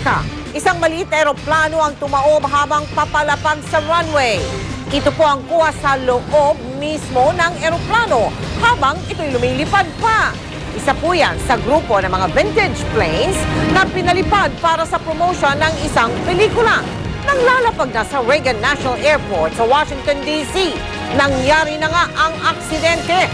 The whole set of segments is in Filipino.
Alaska, isang maliit na eroplano ang tumaob habang papalapag sa runway. Ito po ang kuha sa loob mismo ng eroplano habang ito'y lumilipad pa. Isa po yan sa grupo ng mga vintage planes na pinalipad para sa promotion ng isang pelikula. Nang lalapag na sa Reagan National Airport sa Washington, D.C., nangyari na nga ang aksidente.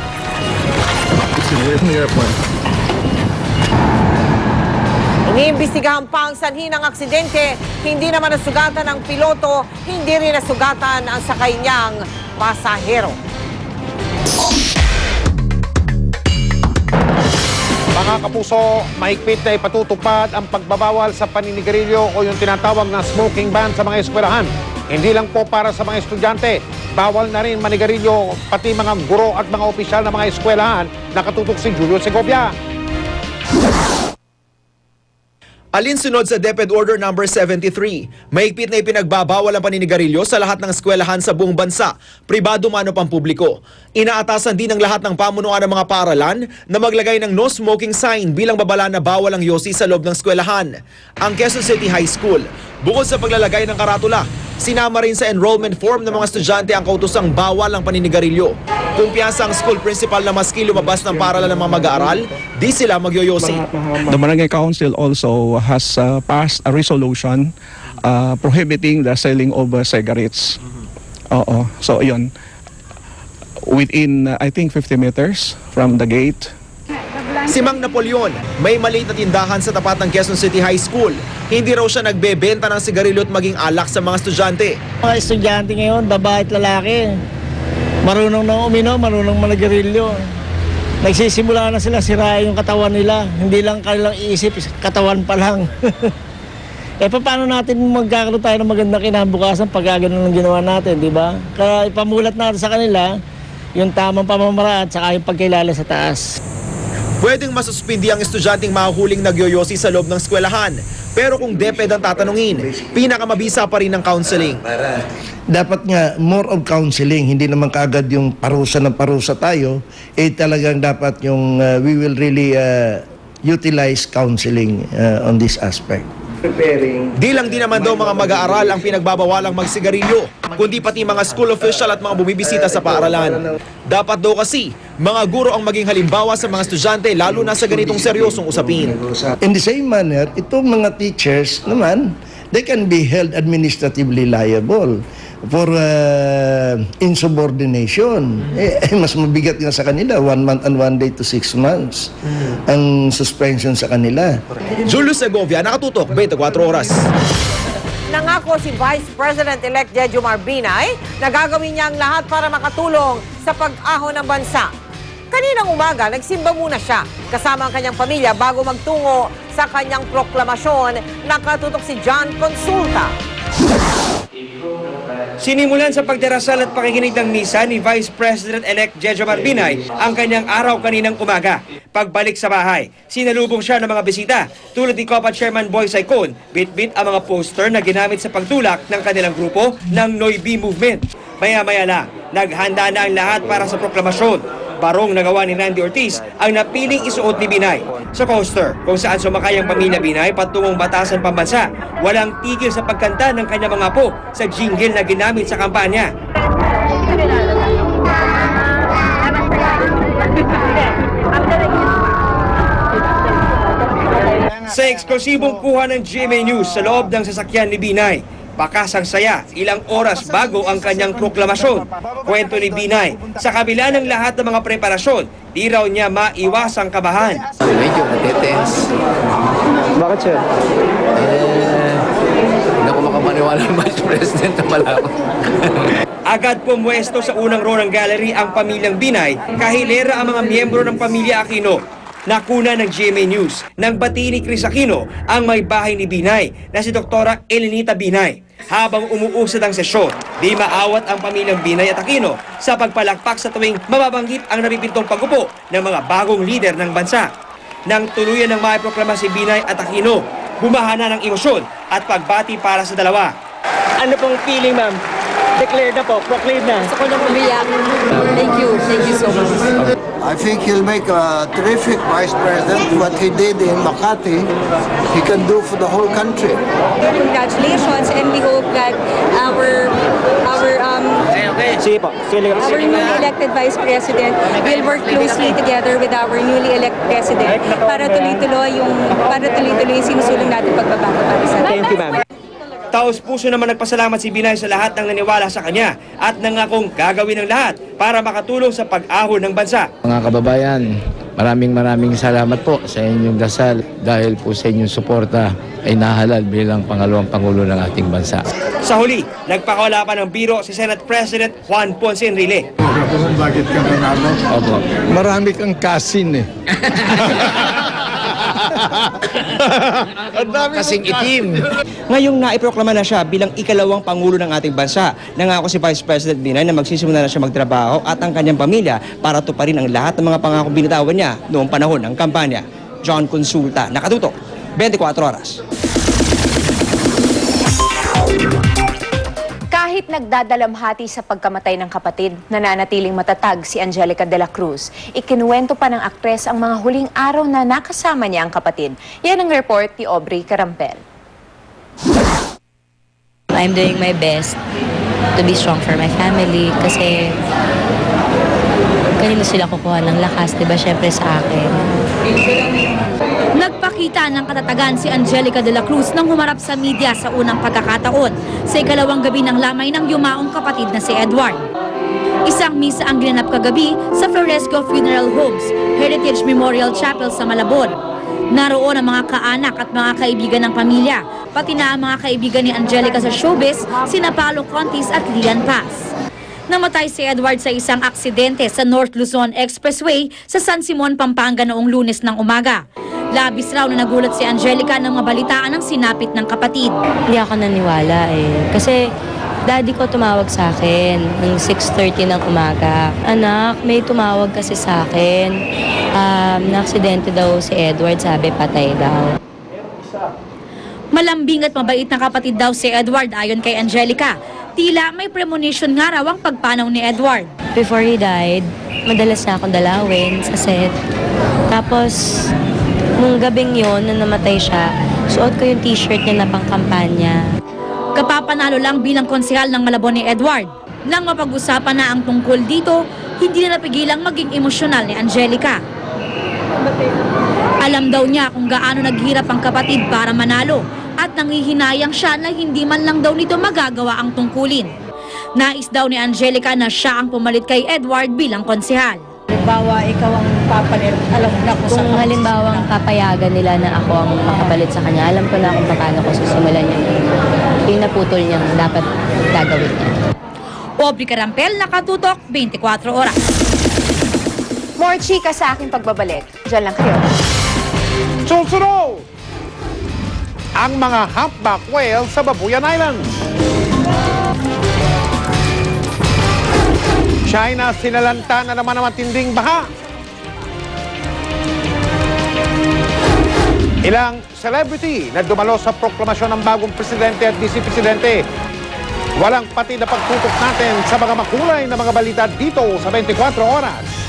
Iniimbestigahan pa ang sanhi ng aksidente, hindi naman nasugatan ang piloto, hindi rin nasugatan ang sakay niyang pasahero. Mga kapuso, mahigpit na ipatutupad ang pagbabawal sa paninigarilyo o yung tinatawag na smoking ban sa mga eskwelahan. Hindi lang po para sa mga estudyante, bawal na rin manigarilyo pati mga guro at mga opisyal ng mga eskwelahan, nakatutok si Julio Segovia. Alinsunod sa DepEd Order No. 73, mahigpit na ipinagbabawal ang paninigarilyo sa lahat ng eskwelahan sa buong bansa, pribado man o pampubliko. Inaatasan din ng lahat ng pamunuan ng mga paaralan na maglagay ng no smoking sign bilang babala na bawal ang yosi sa loob ng eskwelahan. Ang Quezon City High School, bukod sa paglalagay ng karatula, sinama rin sa enrollment form ng mga estudyante ang kautosang bawal ang paninigarilyo. Kumpiyansa ang school principal na maski lumabas ng paaralan ng mga mag-aaral, di sila magyoyosi. The Barangay Council also has passed a resolution prohibiting the selling of cigarettes. Oo. So, yun. Within, I think, 50 meters from the gate. Si Mang Napoleon, may maliit na tindahan sa tapat ng Quezon City High School. Hindi raw siya nagbebenta ng sigarilyo at maging alak sa mga estudyante. Mga estudyante ngayon, babae at lalaki, marunong na uminom, marunong manigarilyo. Nagsisimula na sila sirain yung katawan nila. Hindi lang kanilang iisip, katawan pa lang. Paano natin magkakaroon tayo ng magandang kinabukasan pag ganun ang ginawa natin, di ba? Kaya ipamulat natin sa kanila yung tamang pamamaraan at saka yung pagkilala sa taas. Pwedeng masuspindi ang estudyanteng mahuhuling nagyoyosi sa loob ng eskwelahan. Pero kung DepEd ang tatanungin, pinakamabisa pa rin ang counseling. Dapat nga more of counseling, hindi naman kaagad yung parusa ng parusa tayo, talagang dapat yung we will really utilize counseling on this aspect. Di lang din naman daw mga mag-aaral ang pinagbabawalang magsigarilyo, kundi pati mga school official at mga bumibisita sa paaralan. Dapat daw kasi, mga guro ang maging halimbawa sa mga estudyante lalo na sa ganitong seryosong usapin. In the same manner, itong mga teachers naman, they can be held administratively liable for insubordination. Mas mabigat nga sa kanila, 1 month and 1 day to 6 months ang suspension sa kanila. Julio Segovia, nakatutok, 24 oras. Nangako si Vice President-elect Jejo Marbinay na gagawin niya ang lahat para makatulong sa pag-ahon ng bansa. Kaninang umaga, nagsimba muna siya kasama ang kanyang pamilya bago magtungo sa kanyang proklamasyon. Nakatutok si John Consulta. Sinimulan sa pagdarasal at pakikinig ng misa ni Vice President-elect Jejo Marbinay ang kanyang araw kaninang umaga. Pagbalik sa bahay, sinalubong siya ng mga bisita tulad ni COPA Chairman Boy Saicon, bit-bit ang mga poster na ginamit sa pagtulak ng kanilang grupo ng Noy-B Movement. Maya-maya lang, naghanda na ang lahat para sa proklamasyon. Barong nagawa ni Randy Ortiz ang napiling isuot ni Binay. Sa poster, kung saan sumakay ang pamilya Binay patungong batasan pambansa, walang tigil sa pagkanta ng kanyang mga apo sa jingle na ginamit sa kampanya. Sa eksklusibong kuha ng GMA News sa loob ng sasakyan ni Binay, bakas ang saya ilang oras bago ang kanyang proklamasyon. Kwento ni Binay, sa kabila ng lahat ng mga preparasyon, di raw niya maiwasang kabahan. Medyo natitense. Bakit sir? Hindi ako makamaniwala ng Vice President na malawak. Agad pumwesto sa unang row ng gallery ang pamilyang Binay, kahilera ang mga miyembro ng pamilya Aquino. Nakuna ng GMA News nang bati ni Chris Aquino ang may bahay ni Binay na si Dr. Elenita Binay. Habang umuusad ang sesyon, di maawat ang pamilyang Binay at Aquino sa pagpalakpak sa tuwing mababanggit ang napipintong pag-upo ng mga bagong lider ng bansa. Nang tuluyan ng maiproklama si Binay at Aquino, bumahana ng emosyon at pagbati para sa dalawa. Ano pong feeling, ma'am? Declare na po, proclaim na. Gusto ko lang umiyak. Thank you so much. I think he'll make a terrific vice president. What he did in Makati, he can do for the whole country. Congratulations, and we hope that our Sige po, our newly elected vice president will work closely together with our newly elected president para tuloy-tuloy yung sinusulong natin pagbabago para sa atin. Thank you, ma'am. Taos-puso naman nagpasalamat si Binay sa lahat ng naniwala sa kanya at nangakong gagawin ng lahat para makatulong sa pag-ahon ng bansa. Mga kababayan, maraming salamat po sa inyong dasal dahil po sa inyong suporta ay nahalal bilang pangalawang Pangulo ng ating bansa. Sa huli, nagpakawala pa ng biro si Senate President Juan Ponce Enrile. Bakit ka nanalo? Opo. Marami kang kasin eh. Kasing itim. Ngayong naiproklama na siya bilang ikalawang Pangulo ng ating bansa, nangako si Vice President Binay na magsisimula na siya magtrabaho at ang kanyang pamilya para tuparin ang lahat ng mga pangako binitawan niya noong panahon ng kampanya. John Consulta, nakatutok, 24 oras. Kahit nagdadalamhati sa pagkamatay ng kapatid, nananatiling matatag si Angelica de la Cruz. Ikinuwento pa ng aktres ang mga huling araw na nakasama niya ang kapatid. Yan ang report ni Aubrey Carampel. I'm doing my best to be strong for my family kasi kanino sila kukuha ng lakas, diba, syempre sa akin. Nagpakita ng katatagan si Angelica de la Cruz nang humarap sa media sa unang pagkakataon sa ikalawang gabi ng lamay ng yumaong kapatid na si Edward. Isang misa ang ginanap kagabi sa Floresco Funeral Homes, Heritage Memorial Chapel sa Malabon. Naroon ang mga kaanak at mga kaibigan ng pamilya, pati na ang mga kaibigan ni Angelica sa showbiz, sina Paolo Contis at Lian Paz. Namatay si Edward sa isang aksidente sa North Luzon Expressway sa San Simon, Pampanga noong Lunes ng umaga. Labis raw na nagulat si Angelica nang mabalitaan ang sinapit ng kapatid. Hindi ako naniwala kasi daddy ko tumawag sa akin ng 6:30 ng umaga. Anak, may tumawag kasi sa akin. Na-aksidente daw si Edward, sabi patay daw. Malambing at mabait na kapatid daw si Edward ayon kay Angelica. Tila may premonition nga raw ang pagpanaw ni Edward. Before he died, madalas na akong dalawin sa set. Tapos, nung gabing yon na namatay siya, suot ko yung t-shirt niya na pangkampanya. Kapapanalo lang bilang konsehal ng Malabon ni Edward. Nang mapag-usapan na ang tungkol dito, hindi na napigilang maging emosyonal ni Angelica. Alam daw niya kung gaano naghirap ang kapatid para manalo at nanghihinayang siya na hindi man lang daw nito magagawa ang tungkulin. Nais daw ni Angelica na siya ang pumalit kay Edward bilang konsehal. Halimbawa, ikaw ang papalit, alam mo na Kung halimbawa papayagan nila na ako ang makapalit sa kanya, alam ko na kung paano ko susimulan yung naputol niyang dapat gagawin niya. Aubrey Carampel, nakatutok, 24 oras. More chika sa aking pagbabalik. Diyan lang kayo. Susunod! Ang mga humpback whale sa Babuyan Island. China sinalanta na naman ang matinding baha. Ilang celebrity na dumalo sa proklamasyon ng bagong presidente at vice-presidente. Walang pati na pagtutok natin sa mga makulay na mga balita dito sa 24 oras.